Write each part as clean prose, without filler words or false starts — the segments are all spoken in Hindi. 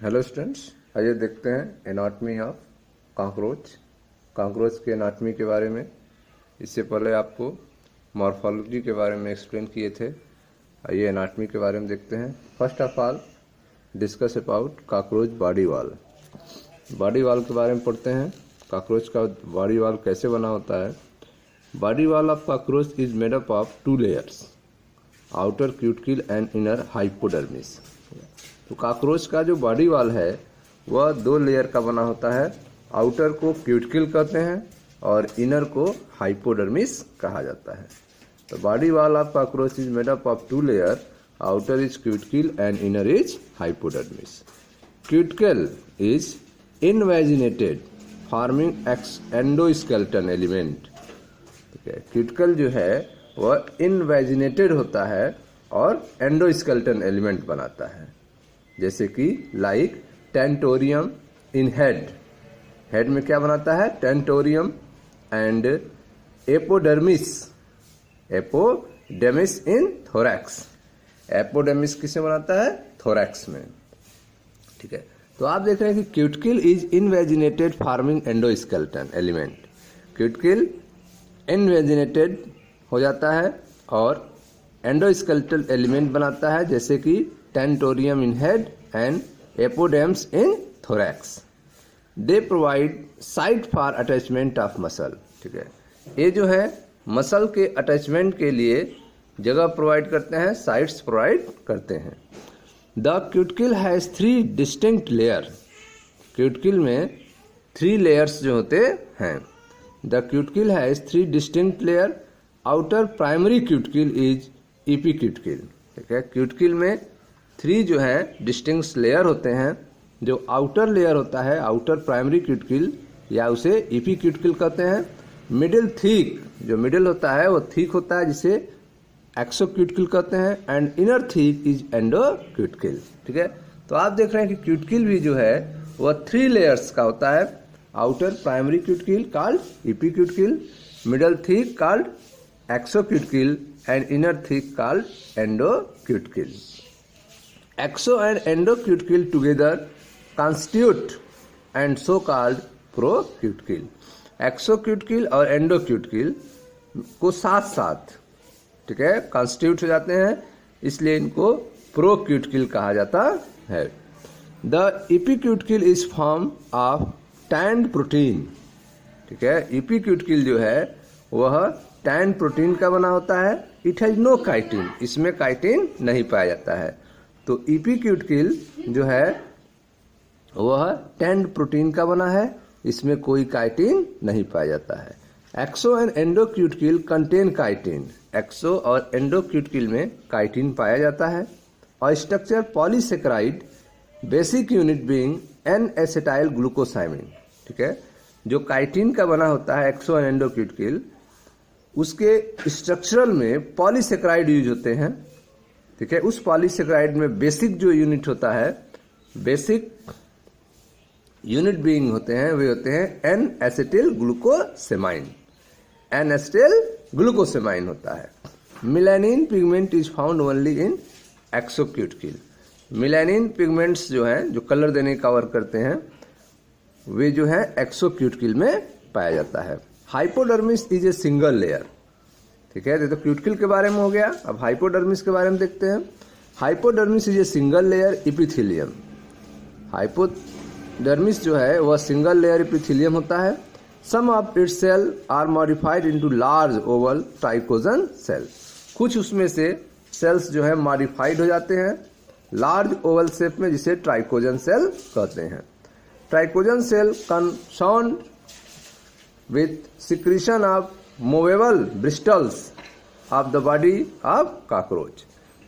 हेलो स्टूडेंट्स, आइए देखते हैं एनाटमी ऑफ कॉकरोच के एनाटमी के बारे में। इससे पहले आपको मॉर्फोलॉजी के बारे में एक्सप्लेन किए थे। आइए एनाटमी के बारे में देखते हैं। First of all discuss about cockroach body wall. Body wall के बारे में पढ़ते हैं। कॉकरोच का बॉडी वॉल कैसे बना होता है। Body wall of cockroach is made up of 2 layers, outer cuticle and inner hypodermis. तो कॉकरोच का जो बॉडी वॉल है वह 2 लेयर का बना होता है। आउटर को क्यूटिकल कहते हैं और इनर को हाइपोडर्मिस कहा जाता है। तो body wall of cockroach is made up of 2 layer, outer is cuticle and inner is hypodermis. Cuticle is invaginated forming endoskeleton element. ठीक है, क्यूटिकल जो है वह इनवेजिनेटेड होता है और एंडोस्केलेटन एलिमेंट बनाता है, जैसे कि लाइक टेंटोरियम इन हेड में क्या बनाता है, टेंटोरियम, एंड एपोडेमिस इन थोरैक्स। एपोडेमिस किसे बनाता है, थोरैक्स में। ठीक है, तो आप देख रहे हैं कि cuticle is invaginated forming endoskeleton element. Cuticle invaginated हो जाता है और एंडोस्केलेटल एलिमेंट बनाता है, जैसे कि tentorium in head and apodemes in thorax. They provide site for attachment of muscle. ठीक है, ये जो है मसल के अटैचमेंट के लिए जगह प्रोवाइड करते हैं, साइट्स प्रोवाइड करते हैं। The cuticle has 3 distinct layer. Cuticle में 3 लेयर्स जो होते हैं। The cuticle has 3 distinct layer. Outer primary cuticle is epicuticle. ठीक है, क्यूटिकल में 3 जो है डिस्टिंक्ट लेयर होते हैं। जो आउटर लेयर होता है, आउटर प्राइमरी क्यूटिकल, या उसे इपीक्यूटिकल कहते हैं। मिडिल थिक, जो मिडिल होता है वो थिक होता है, जिसे एक्सोक्यूटिकल कहते हैं। And inner thick is endocuticle. ठीक है, तो आप देख रहे हैं कि क्यूटिकल भी जो है वह 3 लेयर्स का होता है। Outer primary cuticle called epicuticle, middle thick called exocuticle, and inner thick called endocuticle. Exo and endocuticle together constitute and so called procuticle. एक्सोक्यूटिकल और एंडोक्यूटिकल को साथ साथ, ठीक है, कॉन्स्टिट्यूट हो जाते हैं, इसलिए इनको प्रोक्यूटिकल कहा जाता है। The epicuticle is form of tanned protein. ठीक है, इपीक्यूटिकल जो है वह टैंड प्रोटीन का बना होता है। इट हैज नो काइटिन, इसमें काइटिन नहीं पाया जाता है। तो इपीक्यूटिकल जो है वह टैंड प्रोटीन का बना है, इसमें कोई काइटिन नहीं पाया जाता है। एक्सो एंड एंडोक्यूटिकल कंटेन काइटिन। एक्सो और एंडोक्यूटिकल में काइटिन पाया जाता है। और structure polysaccharide, basic unit being an acetyl glucosamine. ठीक है, जो काइटिन का बना होता है एक्सो एंड एंडोक्यूटिकल, उसके स्ट्रक्चरल में पॉलीसेकेराइड यूज होते हैं। ठीक है, उस पॉलीसेकेराइड में बेसिक जो यूनिट होता है, बेसिक यूनिट बीइंग होते हैं, वे होते हैं N acetyl glucosamine. N acetyl glucosamine होता है। Melanin pigment is found only in exocuticle. Melanin pigments जो हैं, जो कलर देने का वर्क करते हैं, वे जो है एक्सोक्यूटिकल में पाया जाता है। Hypodermis is a single layer. ठीक है, तो क्यूटिकल के बारे में हो गया। अब हाइपोडर्मिस के बारे में देखते हैं। Hypodermis is a single layer epithelium. Hypodermis जो है वह सिंगल लेयर इपिथेलियम होता है। Some of its cell are modified into large oval trichogen cell. कुछ उसमें से सेल्स जो है मॉडिफाइड हो जाते हैं लार्ज ओवल शेप में, जिसे ट्राइकोजन सेल कहते हैं। Trichogen cell concerned with secretion of movable bristles of the body of cockroach।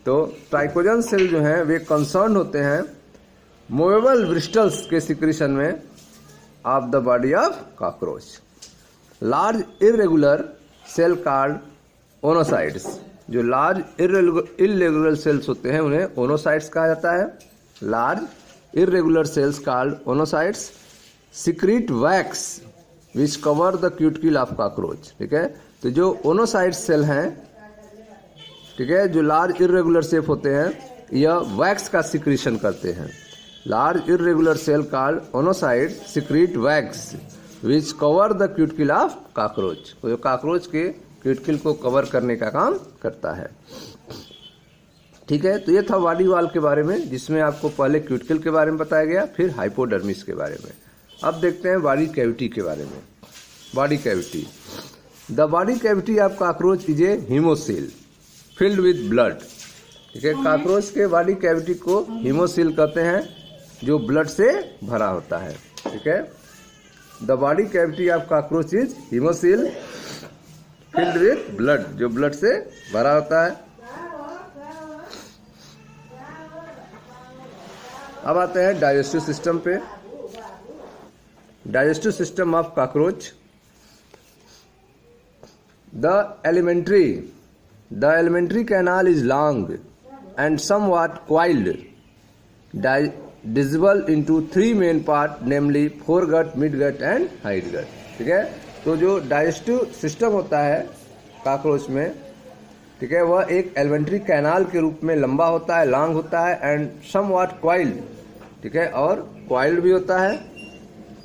तो ट्राइकोजन सेल जो हैं वे कंसर्न होते हैं मूवेबल ब्रिस्टल्स के सिक्रीशन में of the body of cockroach. Large irregular cell called oenocytes. जो लार्ज इरेगुलर सेल्स होते हैं उन्हें ओनोसाइट्स कहा जाता है। Large irregular cells called oenocytes secrete wax which cover the cuticle of cockroach. ठीक है, तो जो ओनोसाइट सेल हैं, ठीक है, जो लार्ज इरेगुलर शेप होते हैं, यह वैक्स का सिक्रीशन करते हैं। large irregular cell called oonocytes secrete wax which cover the cuticle of cockroach। तो जो कॉकरोच के क्यूटिकल को कवर करने का काम करता है। ठीक है, तो ये था बॉडी वॉल के बारे में, जिसमें आपको पहले क्यूटिकल के बारे में बताया गया, फिर हाइपोडर्मिस के बारे में। अब देखते हैं बॉडी कैविटी के बारे में। Body cavity, the body cavity of cockroach is a haemocoel filled with blood. ठीक है, कॉकरोच के बॉडी कैविटी को हीमोसील कहते हैं, जो ब्लड से भरा होता है। ठीक है, the body cavity of cockroach is haemocoel filled with blood, जो ब्लड से भरा होता है। अब आते हैं डाइजेस्टिव सिस्टम पे। Digestive system of cockroach, the alimentary canal is long and somewhat coiled, divisible into three main part, namely foregut, midgut and hindgut। ठीक है, तो जो डाइजेस्टिव सिस्टम होता है कॉकरोच में, ठीक है, वह एक एलिमेंट्री कैनाल के रूप में लंबा होता है, लॉन्ग होता है, एंड समवॉट कॉइल्ड। ठीक है, और कॉइल्ड भी होता है।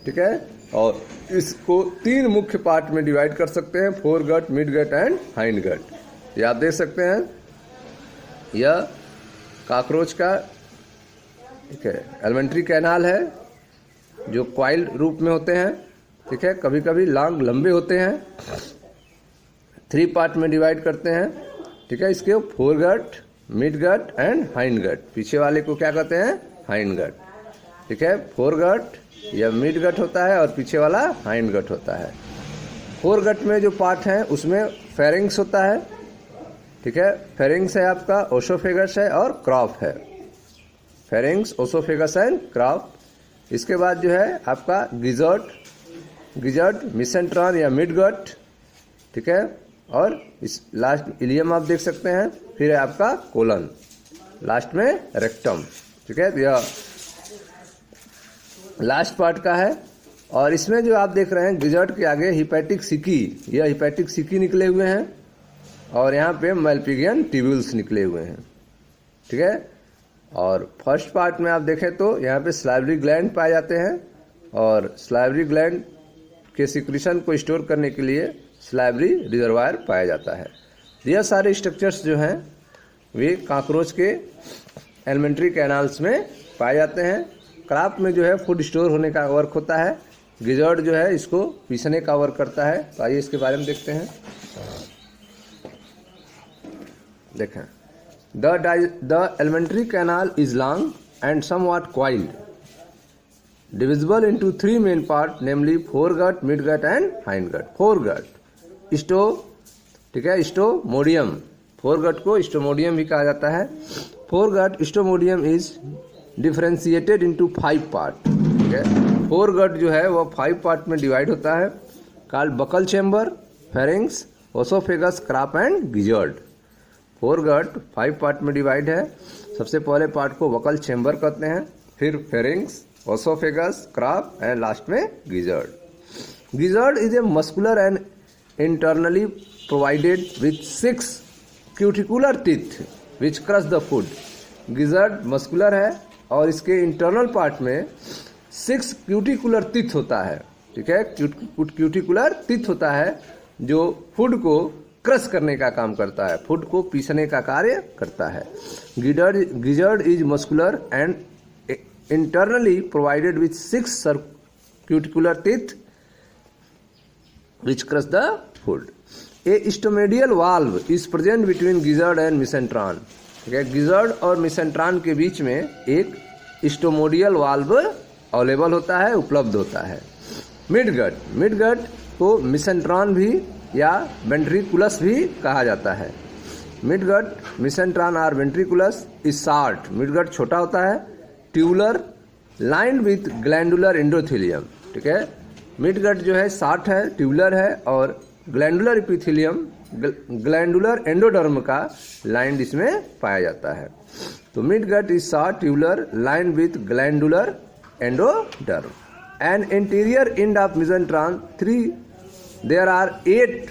ठीक है, और इसको तीन मुख्य पार्ट में डिवाइड कर सकते हैं, फोरगट, मिडगट एंड हाइंडगट। ये आप देख सकते हैं, यह कॉकरोच का, ठीक है, एलिमेंट्री कैनाल है, जो कॉइल्ड रूप में होते हैं। ठीक है, कभी कभी लॉन्ग, लंबे होते हैं, थ्री पार्ट में डिवाइड करते हैं। ठीक है, इसके फोरगट, मिडगट एंड हाइंडगट। पीछे वाले को क्या कहते हैं? हाइंडगट। ठीक है, फोरगट या मिडगट होता है और पीछे वाला हाइंडगट होता है। फोरगट में जो पार्ट है उसमें फेरिंग्स होता है। ठीक है, फेरिंग्स है आपका, ओसोफेगस है और क्रॉप है। Pharynx, oesophagus and crop. इसके बाद जो है आपका गिजर्ड, मिसेंट्रॉन या मिडगट। ठीक है, और इस लास्ट इलियम आप देख सकते हैं। फिर है आपका कोलन, लास्ट में रेक्टम। ठीक है, यह लास्ट पार्ट का है। और इसमें जो आप देख रहे हैं गिजर्ड के आगे हिपैटिक सिकी, यह हिपैटिक सिकी निकले हुए हैं, और यहाँ पे मैल्पिगियन ट्यूब्यूल्स निकले हुए हैं। ठीक है, और फर्स्ट पार्ट में आप देखें तो यहाँ पे स्लाइवरी ग्लैंड पाए जाते हैं, और स्लाइवरी ग्लैंड के सिक्रीशन को स्टोर करने के लिए स्लाइवरी रिजर्वायर पाया जाता है। यह सारे स्ट्रक्चर्स जो हैं वे कॉकरोच के एलिमेंट्री कैनाल्स में पाए जाते हैं। क्रॉप में जो है फूड स्टोर होने का वर्क होता है। गिजर्ड जो है इसको पीसने का वर्क करता है। तो आइए इसके बारे में देखते हैं। देखें, the alimentary canal is long and somewhat coiled, divisible into three main part, namely foregut, midgut and hindgut. Foregut sto, ठीक है, स्टोमोडियम। फोरगट को स्टोमोडियम भी कहा जाता है। Foregut stomodeum is differentiated into 5 part. ठीक है, फोरगट जो है वह 5 पार्ट में डिवाइड होता है, called buccal chamber, pharynx, oesophagus, crop and gizzard. Foregut 5 part में डिवाइड है। सबसे पहले पार्ट को वकल चेम्बर कहते हैं, फिर pharynx, oesophagus, crop and last में gizzard. Gizzard is a muscular and internally provided with 6 cuticular teeth which crush the food. Gizzard muscular है और इसके इंटरनल पार्ट में 6 क्यूटिकुलर टीथ होता है। ठीक है, क्यूटिकुलर टीथ होता है जो फूड को क्रश करने का काम करता है, फूड को पीसने का कार्य करता है। Gizzard is muscular and internally provided with 6 cuticular teeth which crush the food. A stomodeal valve is present between gizzard and mesenteron. ठीक है, गिजर्ड और मिसेंट्रॉन के बीच में एक स्टोमोडियल वाल्व अवेलेबल होता है, उपलब्ध होता है। मिडगट को मिसेंट्रॉन भी या वेंट्रिकुलस भी कहा जाता है। मिडगट, मिसेंट्रॉन और वेंट्रिकुलस इज शॉर्ट। मिडगट छोटा होता है, tubular, lined with glandular endothelium. ठीक है, मिडगट जो है शॉर्ट है, ट्यूबुलर है, और ग्लैंडुलर एपिथेलियम, ग्लैंडुलर एंडोडर्म का लाइंड इसमें पाया जाता है। तो midgut is short, tubular, lined with glandular endoderm. And interior end of mesenteron 3 there are 8।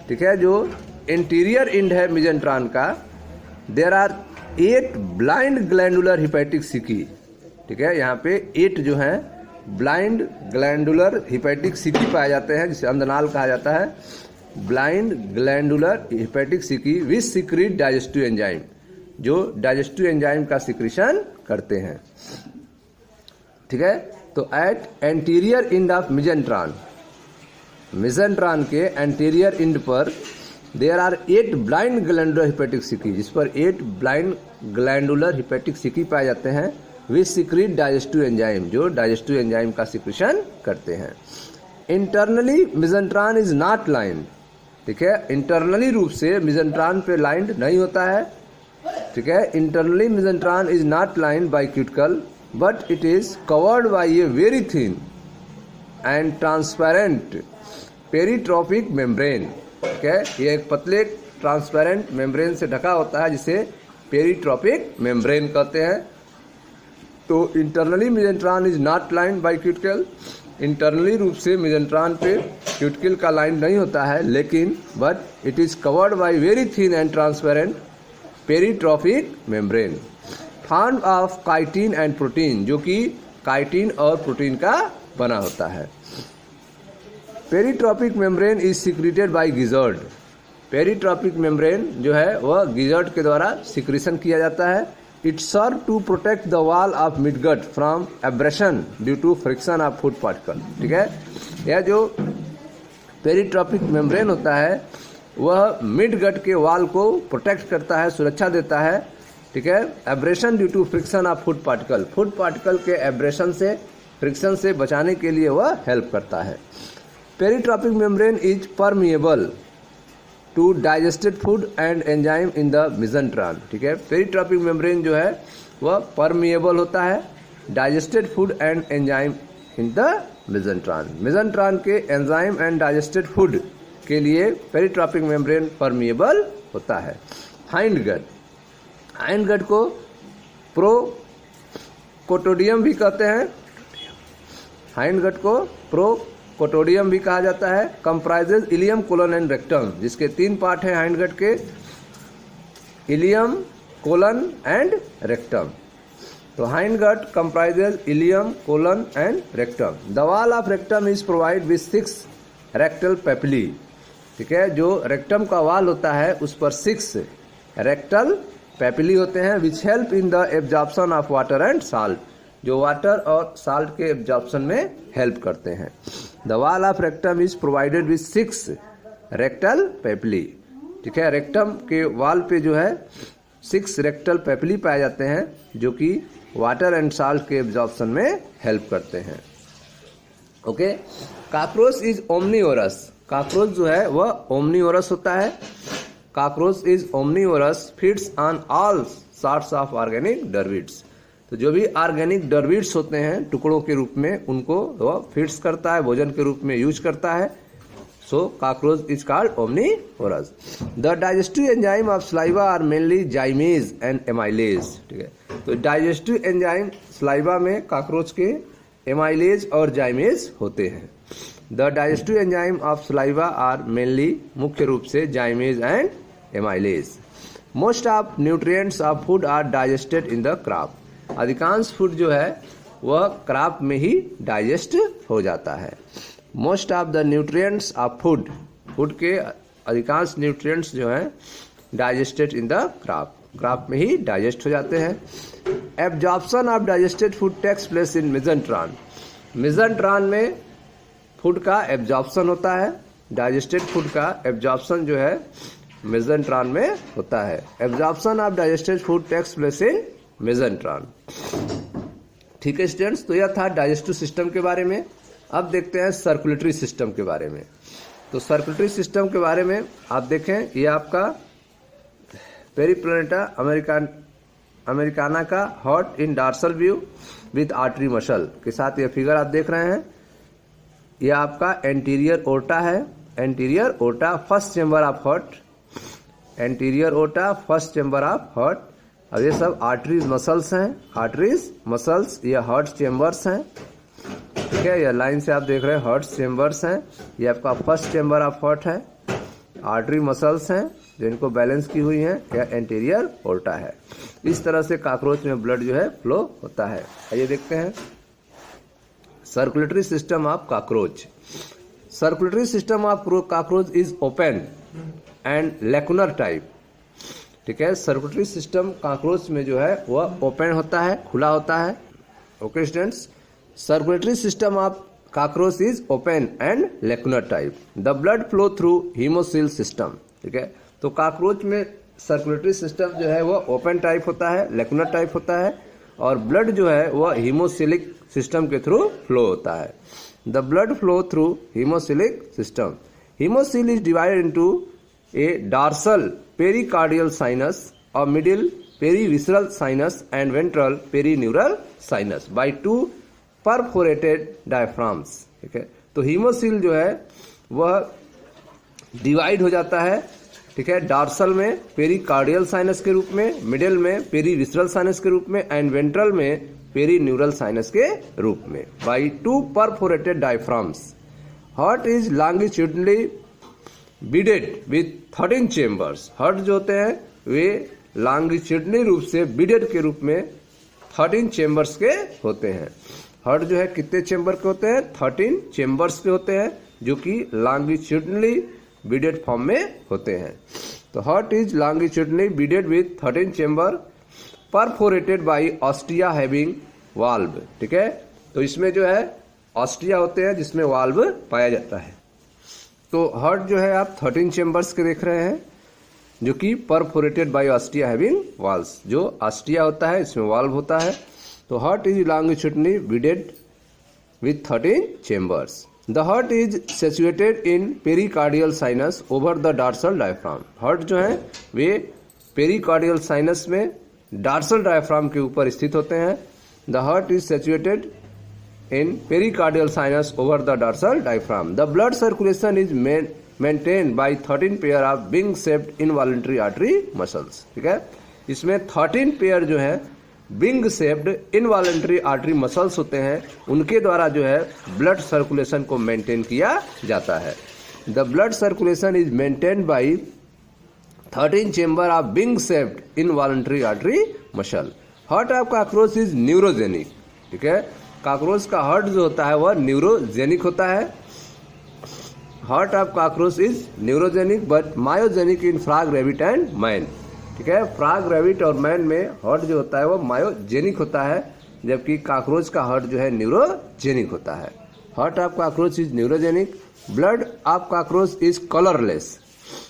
ठीक है, जो इंटीरियर एंड है मिसेंट्रॉन का, there are 8 blind glandular hepatic caeca. ठीक है, यहाँ पे 8 जो है ब्लाइंड ग्लैंडुलर हिपैटिक सिकी पाए जाते हैं, जिसे अंधनाल कहा जाता है। Blind glandular hepatic caeca which secrete digestive enzyme, जो डाइजेस्टिव एंजाइम का सिक्रीशन करते हैं। ठीक है, तो at anterior end of mesenteron, mesenteron के एंटीरियर एंड पर there are 8 blind glandular hepatic caeca, जिस पर 8 ब्लाइंड ग्लैंडुलर हिपैटिक सिकी पाए जाते हैं, विच सिक्रीट डाइजेस्टिव एंजाइम, जो डाइजेस्टिव एंजाइम का सिक्रीशन करते हैं। Internally mesenteron is not lined, ठीक है, इंटरनली रूप से मिजेंट्रॉन पे लाइंड नहीं होता है। ठीक है, internally mesenteron is not lined by cuticle but it is covered by a very thin and transparent peritrophic membrane. ठीक है, ये एक पतले ट्रांसपेरेंट मेम्ब्रेन से ढका होता है, जिसे पेरिट्रॉपिक मेम्ब्रेन कहते हैं। तो internally mesenteron is not lined by cuticle, internally रूप से मिजेंट्रॉन पे क्यूटिकल का लाइन नहीं होता है, लेकिन but it is covered by very thin and transparent peritrophic membrane found of chitin and protein, जो कि काइटिन और प्रोटीन का बना होता है। Peritrophic membrane is secreted by gizzard, peritrophic membrane जो है वह गिजर्ड के द्वारा सिक्रीशन किया जाता है। It serve to protect the wall of midgut from abrasion due to friction of food particle. ठीक है, यह जो पेरिट्रॉपिक मेम्ब्रेन होता है वह मिडगट के वॉल को प्रोटेक्ट करता है, सुरक्षा देता है। ठीक है, abrasion due to friction of food particle, food particle के एब्रेशन से, फ्रिक्शन से बचाने के लिए वह हेल्प करता है। Peritrophic membrane is permeable to digested food and enzyme in the mesenteron. ठीक है, पेरिट्रॉपिक मेम्ब्रेन जो है वह परमिएबल होता है digested food and enzyme in the mesenteron, mesenteron के एंजाइम एंड डाइजेस्टेड फूड के लिए पेरिट्रॉपिक मेम्ब्रेन परमिएबल होता है। हाइंड गट, हाइंड गट को प्रोकोटोडियम भी कहते हैं, हाइंड गट को प्रोकोटोडियम भी कहा जाता है। Comprises ileum, colon and rectum, जिसके 3 पार्ट हैं हाइंड गट के, इलियम, कोलन एंड रेक्टम। तो hind gut comprises ileum, colon and rectum. The wall of rectum is provide with 6 rectal papillae. ठीक है, जो रेक्टम का वाल होता है उस पर 6 रेक्टल पेपिली होते हैं, विच help in the absorption of water and salt, जो वाटर और साल्ट के एब्जॉर्प्शन में हेल्प करते हैं। The wall of rectum is provided with 6 rectal papillae. ठीक है, रेक्टम के वाल पे जो है 6 रेक्टल पेपिली पाए जाते हैं, जो कि वाटर एंड साल्ट के एब्जॉर्प्शन में हेल्प करते हैं। Okay, cockroach is omnivorous, cockroach जो है वह ओमनीओरस होता है। Cockroach is omnivorous, feeds on all sorts of organic debris. तो जो भी ऑर्गेनिक डर्विड्स होते हैं टुकड़ों के रूप में, उनको वह फीड्स करता है, भोजन के रूप में यूज करता है। So cockroach is called omnivorous. The digestive enzyme of saliva are mainly zymase and amylase. ठीक है, तो डाइजेस्टिव एंजाइम सलाइवा में कॉकरोच के एमाइलेज और जाइमेज होते हैं। The digestive enzyme of saliva are mainly, मुख्य रूप से zymase and amylase. Most of nutrients of food are digested in the crop, अधिकांश फूड जो है वह क्रॉप में ही डाइजेस्ट हो जाता है। Most of the nutrients of food, food के अधिकांश न्यूट्रिएंट्स जो हैं digested in the crop, crop में ही डाइजेस्ट हो जाते हैं। Absorption of digested food takes place in mesenteron, mesenteron में फूड का एब्जॉर्प्शन होता है, डाइजेस्टेड फूड का एब्जॉर्प्शन जो है मिजेंट्रॉन में होता है। Absorption of digested food takes place in mesenteron. ठीक है स्टूडेंट्स, तो यह था डाइजेस्टिव सिस्टम के बारे में। अब देखते हैं सर्कुलेटरी सिस्टम के बारे में। तो सर्कुलेटरी सिस्टम के बारे में आप देखें, ये आपका पेरिप्लैनेटा अमेरिकाना का heart in dorsal view with artery muscle के साथ ये फिगर आप देख रहे हैं। यह आपका एंटीरियर ओर्टा है, anterior aorta first chamber of heart, anterior aorta first chamber of heart. अब ये सब आर्टरीज मसल्स हैं, आर्टरीज मसल्स, ये हार्ट चेंबर्स हैं। ठीक है, ये लाइन से आप देख रहे हैं हार्ट चेंबर्स हैं, ये आपका फर्स्ट चेंबर ऑफ हार्ट है। आर्टरी मसल्स हैं जो इनको बैलेंस की हुई हैं, यह एंटीरियर ओर्टा है। इस तरह से कॉकरोच में ब्लड जो है फ्लो होता है। आइए देखते हैं circulatory system of cockroach. Circulatory system of cockroach is open and lacunar type. ठीक है, सर्कुलेटरी सिस्टम कॉकरोच में जो है वह ओपन होता है, खुला होता है। Okay students, circulatory system of cockroach is open and lacunar type. The blood flow through haemocoel system. ठीक है, तो कॉकरोच में सर्कुलेटरी सिस्टम जो है वह ओपन टाइप होता है, लैकुनर टाइप होता है, और ब्लड जो है वह हीमोसिलिक सिस्टम के थ्रू फ्लो होता है। The blood flow through haemocoelic system. Haemocoel is divided into a dorsal pericardial sinus और middle perivisceral sinus and ventral perineural sinus by 2 perforated diaphragms. ठीक है, तो हीमोसिल जो है वह डिवाइड हो जाता है, ठीक है, डार्सल में पेरिकार्डियल साइनस के रूप में, मिडिल में पेरीविसरल साइनस के रूप में एंड वेंट्रल में पेरीन्यूरल साइनस के रूप में by 2 perforated diaphragms. Heart is longitudinally beaded with 13 chambers. Heart जो होते हैं वे लॉन्गिट्यूडनली रूप से बीडेड के रूप में 13 चेम्बर्स के होते हैं। हार्ट जो है कितने चेम्बर के होते हैं? 13 चेम्बर्स के होते हैं, जो कि लॉन्गिट्यूडनली बीडेड फॉर्म में होते हैं। तो heart is longitudinally beaded with 13 chamber perforated by ostia having valve. ठीक है, तो इसमें जो है ऑस्टिया होते हैं जिसमें वाल्व पाया जाता है। तो हार्ट जो है आप 13 चेम्बर्स के देख रहे हैं, जो कि perforated by ostia having valves. जो ऑस्टिया होता है इसमें वाल्व होता है। तो heart is longitudinally beaded with 13 chambers. The heart is situated in pericardial sinus over the dorsal diaphragm. Heart जो है वे पेरिकार्डियल साइनस में डार्सल डायफ्राम के ऊपर स्थित होते हैं। The heart is situated in pericardial sinus over the dorsal diaphragm. The blood circulation is maintained by 13 pair of wing shaped involuntary artery muscles. ठीक है, इसमें 13 पेयर जो है wing shaped involuntary artery muscles होते हैं, उनके द्वारा जो है ब्लड सर्कुलेशन को मेंटेन किया जाता है। The blood circulation is maintained by 13 chamber of wing shaped involuntary artery muscle. Heart of cockroach is neurogenic. ठीक है, कॉकरोच का हार्ट जो होता है वह न्यूरोजेनिक होता है। Heart of cockroach is neurogenic but myogenic in frog, rabbit and man. ठीक है, फ्रॉग, रैबिट और मैन में हार्ट जो होता है वह मायोजेनिक होता है, जबकि कॉकरोच का हार्ट जो है न्यूरोजेनिक होता है। Heart of cockroach is neurogenic. Blood of cockroach is colourless.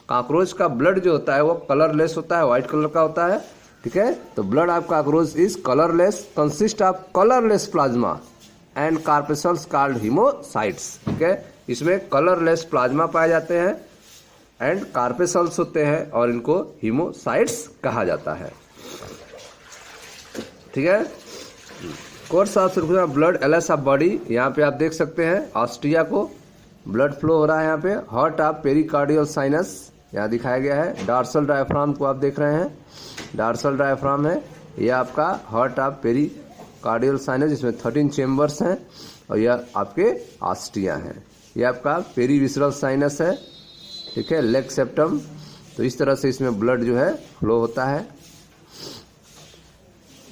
Cockroach का ब्लड जो होता है वह कलरलेस होता है, व्हाइट कलर का होता है। ठीक है, तो blood of cockroach is colourless, consist of colourless plasma and corpuscles called haemocytes. ठीक है, इसमें कलरलेस प्लाज्मा पाए जाते हैं एंड कार्पेसल्स होते हैं और इनको हीमोसाइट्स कहा जाता है। ठीक है, course of circulation blood LS of body, यहाँ पे आप देख सकते हैं ऑस्ट्रिया को ब्लड फ्लो हो रहा है। यहाँ पे हार्ट ऑफ पेरिकार्डियल साइनस यहाँ दिखाया गया है। डार्सल डायफ्राम को आप देख रहे हैं, डार्सल डायफ्राम है, यह आपका हार्ट ऑफ पेरिकार्डियल साइनस जिसमें 13 चेम्बर्स हैं, और यह आपके ऑस्टिया हैं। यह आपका पेरीविसरल साइनस है। ठीक है, लेग सेप्टम। तो इस तरह से इसमें ब्लड जो है फ्लो होता है।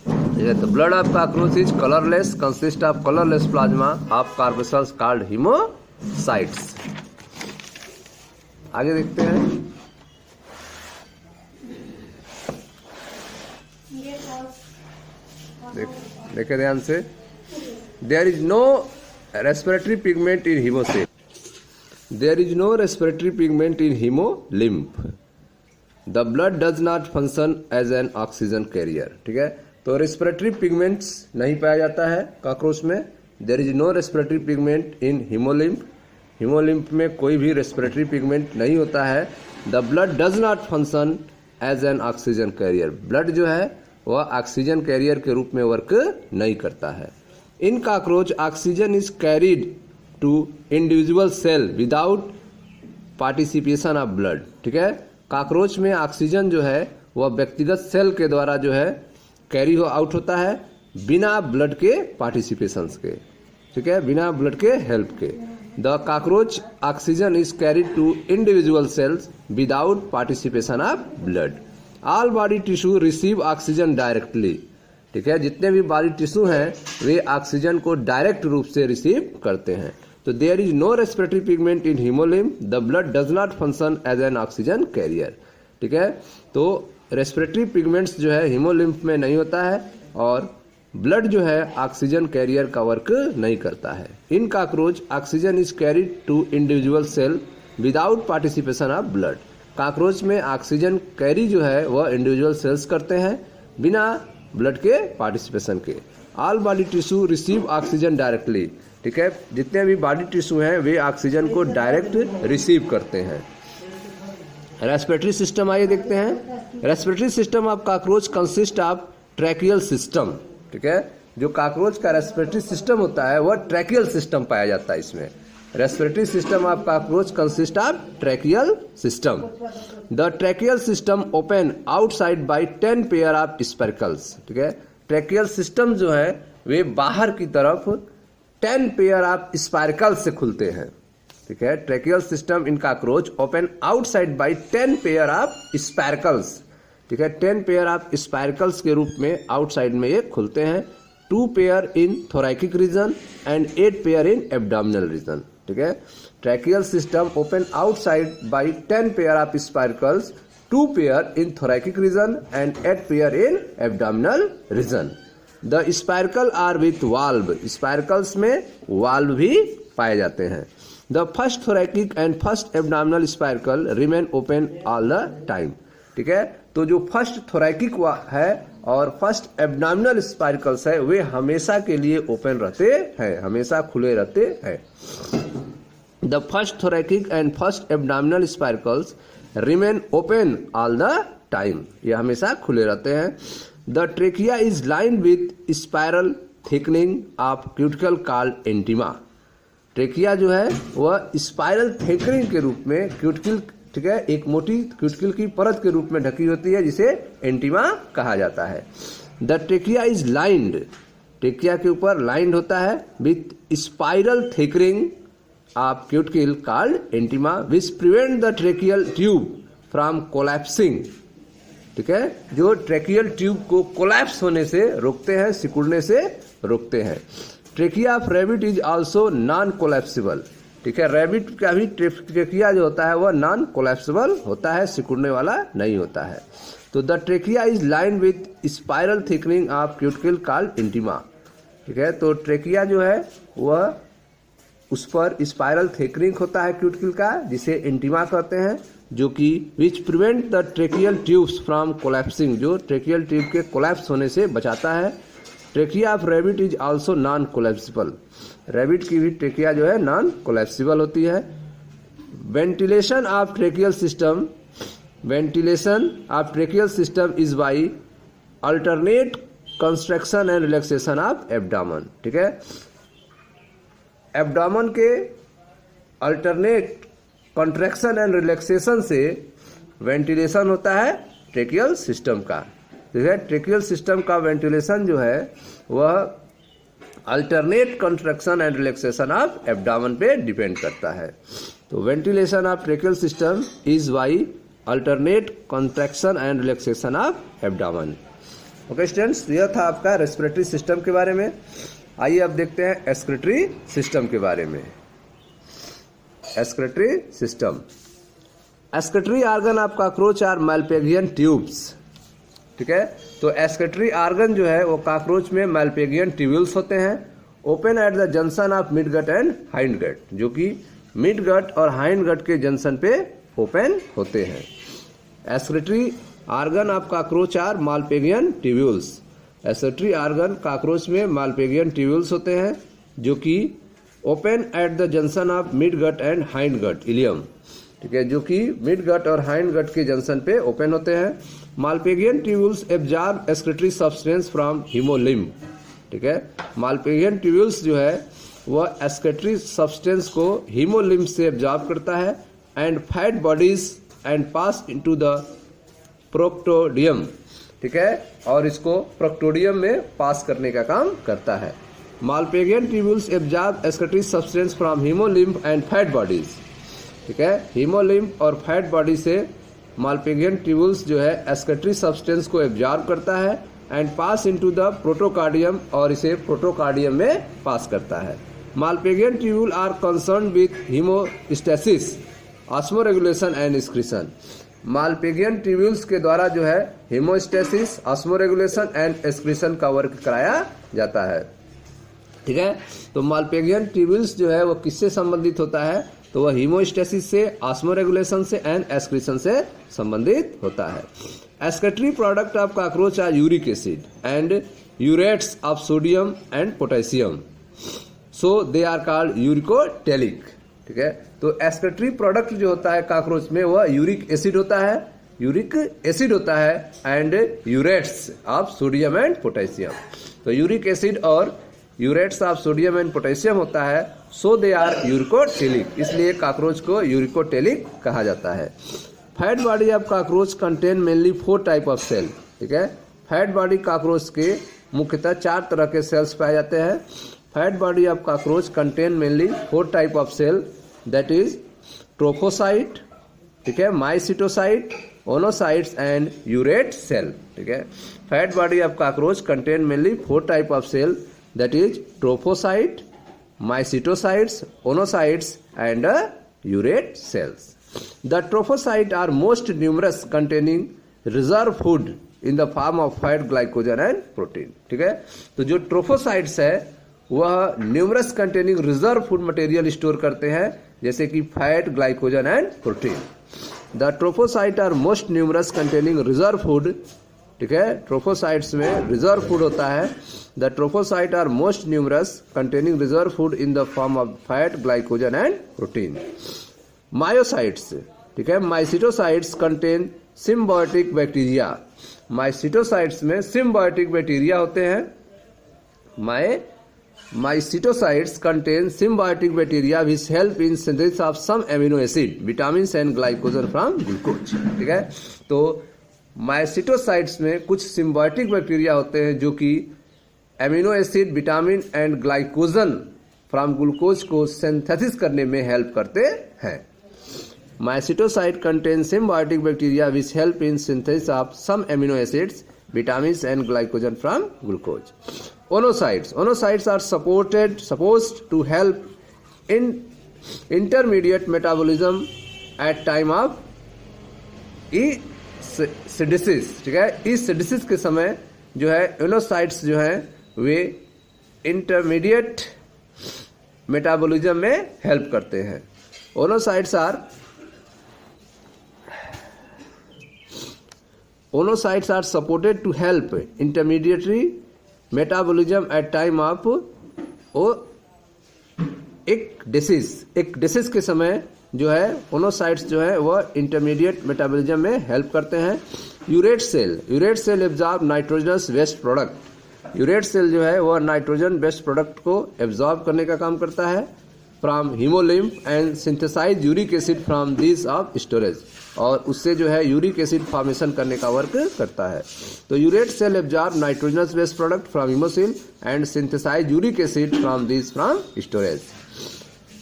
ठीक है, तो blood of cockroach is colourless, consist of colourless plasma of corpuscles called haemocytes. आगे देखते हैं। देखे ध्यान से, there is no respiratory pigment in haemocoel, there is no respiratory pigment in haemolymph. The blood does not function as an oxygen carrier. ठीक है, तो रेस्पिरेटरी पिगमेंट्स नहीं पाया जाता है कॉकरोच में। There is no respiratory pigment in haemolymph. Haemolymph में कोई भी रेस्पिरेटरी पिगमेंट नहीं होता है। The blood does not function as an oxygen carrier. Blood जो है वह ऑक्सीजन कैरियर के रूप में वर्क नहीं करता है। In cockroach oxygen is carried to individual cell without participation of blood. ठीक है, कॉकरोच में ऑक्सीजन जो है वह व्यक्तिगत सेल के द्वारा जो है कैरी आउट होता है, बिना ब्लड के पार्टिसिपेशन के। ठीक है, बिना ब्लड के हेल्प के। The cockroach oxygen is carried to individual cells without participation of blood. All body tissue receive oxygen directly, ठीक है, जितने भी बॉडी टिश्यू हैं वे ऑक्सीजन को डायरेक्ट रूप से रिसीव करते हैं। तो there is no respiratory pigment in haemolymph, the blood does not function as an oxygen carrier, ठीक है। तो रेस्पिरेटरी पिगमेंट्स जो है हीमोलिम्फ में नहीं होता है और ब्लड जो है ऑक्सीजन कैरियर का वर्क नहीं करता है। In cockroach oxygen is carried to individual cell without participation of blood. Cockroach में ऑक्सीजन कैरी जो है वह इंडिविजुअल सेल्स करते हैं बिना ब्लड के पार्टिसिपेशन के। All body tissue receive oxygen directly, ठीक है, जितने भी बॉडी टिश्यू हैं वे ऑक्सीजन को डायरेक्ट रिसीव करते हैं। रेस्पिरेटरी सिस्टम आइए देखते हैं। Respiratory system of cockroach consist of tracheal system, ठीक है, जो कॉकरोच का रेस्पिरेटरी सिस्टम होता है वह ट्रैकियल सिस्टम पाया जाता है इसमें। Respiratory system of cockroach consist of tracheal system. The tracheal system open outside by 10 pair of spiracles, ठीक है, ट्रैकियल सिस्टम जो है वे बाहर की तरफ 10 पेयर ऑफ स्पार्कल्स से खुलते हैं, ठीक है। Tracheal system in cockroach open outside by 10 pair of spiracles, ठीक है, 10 पेयर ऑफ स्पार्कल्स के रूप में आउटसाइड में ये खुलते हैं। 2 pair in thoracic region and 8 pair in abdominal region, ठीक है। Tracheal system open outside by 10 pair of spiracles, 2 pair in thoracic region and 8 pair in abdominal region. The spiracle are with valve, spiracles में वाल्व भी पाए जाते हैं। The first thoracic and first abdominal spiracle remain open all the time, ठीक है। तो जो फर्स्ट थोरैकिक है और फर्स्ट एब्डोमिनल स्पार्कल्स है वे हमेशा के लिए ओपन रहते हैं, हमेशा खुले रहते हैं। The first thoracic and first abdominal spiracles remain open all the time, ये हमेशा खुले रहते हैं। The trachea is lined with spiral thickening of cuticle called intima, trachea जो है वह स्पाइरल थिकनिंग के रूप में क्यूटिकल, ठीक है, एक मोटी क्यूटिकल की परत के रूप में ढकी होती है जिसे एंटीमा कहा जाता है। The trachea is lined, trachea के ऊपर लाइंड होता है with spiral thickening of cuticle called intima which prevent the tracheal tube from collapsing, ठीक है, जो ट्रेकियल ट्यूब को कोलैप्स होने से रोकते हैं, सिकुड़ने से रोकते हैं। Trachea of rabbit is also known collapsible, ठीक है, रैबिट का भी ट्रेकिया जो होता है वह नॉन कोलैप्सिबल होता है, सिकुड़ने वाला नहीं होता है। तो the trachea is lined with spiral thickening of cuticle called intima, ठीक है। तो ट्रेकिया जो है वह उस पर स्पाइरल थिकनिंग होता है क्यूटिकल का जिसे एंटीमा कहते हैं, जो कि विच prevent the tracheal tubes from collapsing, जो ट्रेकियल ट्यूब के कोलैप्स होने से बचाता है। Trachea of rabbit is also known collapsible, rabbit की भी ट्रेकिया जो है नॉन कोलैप्सिबल होती है। Ventilation of tracheal system, ventilation of tracheal system is by alternate construction and relaxation of abdomen, ठीक है, एब्डोमेन के अल्टरनेट कंट्रैक्शन एंड रिलैक्सेशन से वेंटिलेशन होता है ट्रेकियल सिस्टम का, ठीक है। ट्रेकियल सिस्टम का वेंटिलेशन जो है वह alternate contraction and relaxation of abdomen पे डिपेंड करता है। तो ventilation of tracheal system is by alternate contraction and relaxation of abdomen. Okay students, यह था आपका रेस्पिरेटरी सिस्टम के बारे में। आइए अब देखते हैं एक्सक्रीटरी सिस्टम के बारे में। Excretory system, excretory organ of cockroach are Malpighian tubes, ठीक है। तो एक्सक्रीटरी ऑर्गन जो है वो कॉकरोच में मैल्पिगियन ट्यूब्यूल्स होते हैं, open at the junction of mid gut and hind gut, जो कि मिड गट और हाइंड गट के जंक्शन पे ओपन होते हैं। Excretory organ of cockroach are Malpighian tubules, excretory organ cockroach में माल्पिगियन ट्यूब्यूल्स होते हैं जो कि open at the junction of mid gut and hind gut ileum, ठीक है, जो कि मिड गट और हाइंड गट के जंक्शन पे ओपन होते हैं। Malpighian tubules absorb excretory substance from haemolymph, ठीक है, माल्पिगियन ट्यूब्यूल्स जो है वह एक्सक्रीटरी सब्सटेंस को हीमोलिम्फ से एब्जॉर्ब करता है and fat bodies and pass into the proctodaeum, ठीक है, और इसको प्रोक्टोडियम में पास करने का काम करता है। Malpighian tubules absorb excretory substance from haemolymph and fat bodies, ठीक है, हीमोलिम्फ और फैट बॉडी से मालपिगियन ट्यूबुल्स जो है एक्सक्रीटरी सब्सटेंस को एब्जॉर्ब करता है and pass into the protocardium, और इसे प्रोटोकार्डियम में पास करता है। Malpighian tubule are concern with haemostasis, osmoregulation and excretion. Malpighian tubules के द्वारा जो है हीमोस्टेसिस, ऑस्मोरेगुलेशन एंड एक्सक्रीशन का वर्क कराया जाता है। ठीक है, तो मालपिगियन ट्यूबुल्स जो है वो किससे संबंधित होता है? तो वह हीमोस्टेसिस से, ऑस्मोरेगुलेशन से एंड एक्सक्रीशन से संबंधित होता है। Excretory product of cockroach are uric acid and urates of sodium and potassium, so they are called uricotelic. ठीक है, तो एक्सक्रीटरी प्रोडक्ट जो होता है कॉकरोच में वह यूरिक एसिड होता है, यूरिक एसिड होता है and urates of sodium and potassium. तो यूरिक एसिड और urates of sodium and potassium होता है, सो दे आर यूरिकोटेलिक, इसलिए कॉकरोच को यूरिकोटेलिक कहा जाता है। Fat body of cockroach contain mainly 4 type of cell. ठीक है, फैट बॉडी कॉकरोच के मुख्यतः 4 तरह के सेल्स पाए जाते हैं। Fat body of cockroach contain mainly 4 type of cell, that is trophocyte, ठीक है, mycetocyte, oenocytes and urate cell. ठीक है, fat body of cockroach contain mainly 4 type of cell, that is trophocyte, mycetocytes, oonocytes and urate cells. The trophocytes are most numerous, containing reserve food in the form of fat, glycogen and protein. ठीक है, तो जो ट्रोफोसाइट्स है वह numerous containing reserve food material store करते हैं, जैसे कि fat, glycogen and protein. The trophocyte are most numerous containing reserve food. ठीक है, ट्रोफोसाइट्स में रिजर्व फूड होता है। The trophocyte are most numerous containing reserve food in the form of fat, glycogen and protein. Myocytes, ठीक है, mycetocytes contain symbiotic bacteria. Mycetocytes में सिम्बायोटिक बैक्टीरिया होते हैं। Mycetocytes contain symbiotic bacteria which help in synthesis of some amino acid, vitamin and glycogen from glucose. ठीक है, तो माइसिटोसाइट्स में कुछ सिम्बायोटिक बैक्टीरिया होते हैं जो कि amino acid, vitamin and glycogen from glucose को सिंथेसिस करने में हेल्प करते हैं। Mycetocyte contain symbiotic bacteria which help in synthesis of some amino acids, vitamin and glycogen from glucose. Oenocytes are supposed to help in intermediate metabolism at time of ecdysis. ठीक है, इस सिडिसिस के समय जो है ओनोसाइट्स जो है वे इंटरमीडिएट मेटाबॉलिज्म में हेल्प करते हैं। Oenocytes are supported to help intermediatory metabolism at time of ecdysis के समय जो है ओनोसाइट्स जो है वह इंटरमीडिएट मेटाबॉलिज्म में हेल्प करते हैं। Urate cell absorb nitrogenous waste product. Urate cell जो है वह नाइट्रोजन वेस्ट प्रोडक्ट को एब्जॉर्ब करने का काम करता है from haemolymph and synthesize uric acid from this of storage, और उससे जो है यूरिक एसिड फॉर्मेशन करने का वर्क करता है। तो urate cell absorb nitrogenous waste product from haemocoel and synthesize uric acid from storage.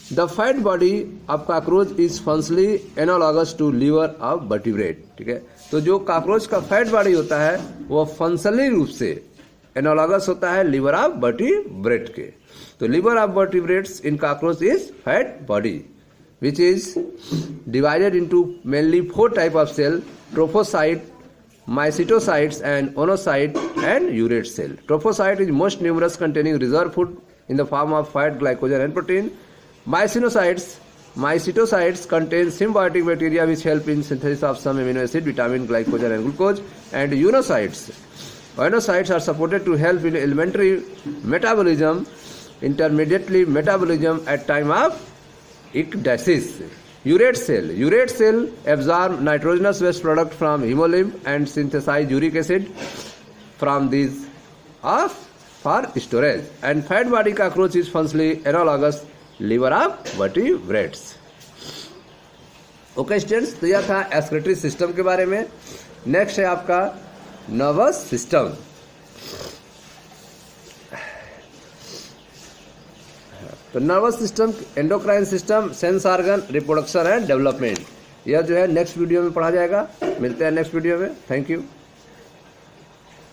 The fat body of cockroach is functionally analogous to liver of vertebrate। ठीक है, तो जो कॉकरोच का फैट बॉडी होता है वह फंक्शनली रूप से एनालॉगस होता है लिवर ऑफ वर्टिब्रेट के। तो liver of vertebrates in cockroach is fat body which is divided into mainly 4 type of cell, trophocyte, mycetocytes and oenocyte and urate cell. Trophocyte is most numerous containing reserve food in the form of fat, glycogen and protein. Mycetocytes contain symbiotic bacteria which help in synthesis of some amino acid, vitamin, glycogen and glucose. And oonocytes are supported to help in elementary metabolism, intermediately metabolism at time of ecdysis. Urate cell absorb nitrogenous waste product from hemolymph and synthesize uric acid from these for storage. And fat body cockroach is functionally analogous liver of vertebrates. Okay students, तो यह था एक्सक्रीटरी सिस्टम के बारे में। नेक्स्ट है आपका नर्वस सिस्टम। तो nervous system, endocrine system, sense organ, reproduction and development, यह जो है नेक्स्ट वीडियो में पढ़ा जाएगा। मिलते हैं नेक्स्ट वीडियो में। Thank you.